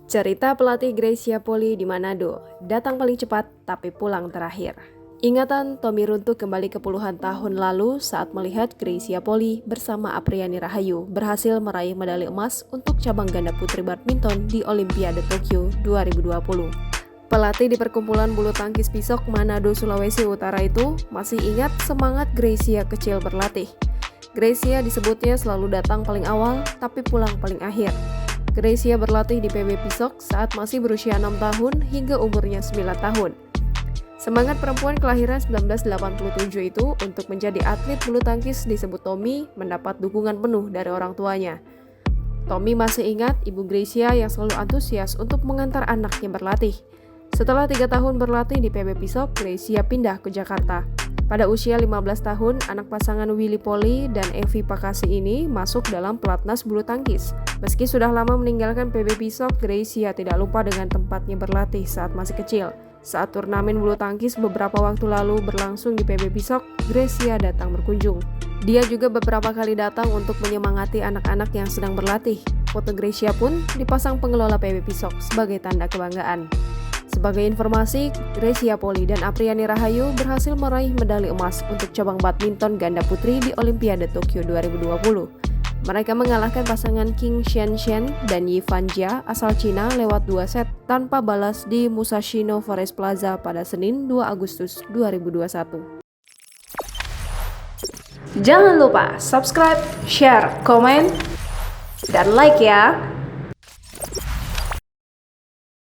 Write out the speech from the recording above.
Cerita pelatih Gracia Poli di Manado, datang paling cepat tapi pulang terakhir. Ingatan Tommy runtuh kembali ke puluhan tahun lalu saat melihat Gracia Poli bersama Apriani Rahayu berhasil meraih medali emas untuk cabang ganda putri badminton di Olimpiade Tokyo 2020. Pelatih di perkumpulan bulu tangkis Pisok Manado, Sulawesi Utara itu masih ingat semangat Gracia kecil berlatih. Gracia disebutnya selalu datang paling awal tapi pulang paling akhir. Gracia berlatih di PB Pisok saat masih berusia 6 tahun hingga umurnya 9 tahun. Semangat perempuan kelahiran 1987 itu untuk menjadi atlet bulu tangkis disebut Tommy mendapat dukungan penuh dari orang tuanya. Tommy masih ingat ibu Gracia yang selalu antusias untuk mengantar anaknya berlatih. Setelah 3 tahun berlatih di PB Pisok, Gracia pindah ke Jakarta. Pada usia 15 tahun, anak pasangan Willy Poli dan Evi Pakasi ini masuk dalam pelatnas bulu tangkis. Meski sudah lama meninggalkan PB Pisok, Gracia tidak lupa dengan tempatnya berlatih saat masih kecil. Saat turnamen bulu tangkis beberapa waktu lalu berlangsung di PB Pisok, Gracia datang berkunjung. Dia juga beberapa kali datang untuk menyemangati anak-anak yang sedang berlatih. Foto Gracia pun dipasang pengelola PB Pisok sebagai tanda kebanggaan. Sebagai informasi, Gracia Poli dan Apriani Rahayu berhasil meraih medali emas untuk cabang badminton ganda putri di Olimpiade Tokyo 2020. Mereka mengalahkan pasangan King Xian dan Yi Fanjia asal Cina lewat 2 set tanpa balas di Musashino Forest Plaza pada Senin 2 Agustus 2021. Jangan lupa subscribe, share, komen, dan like ya!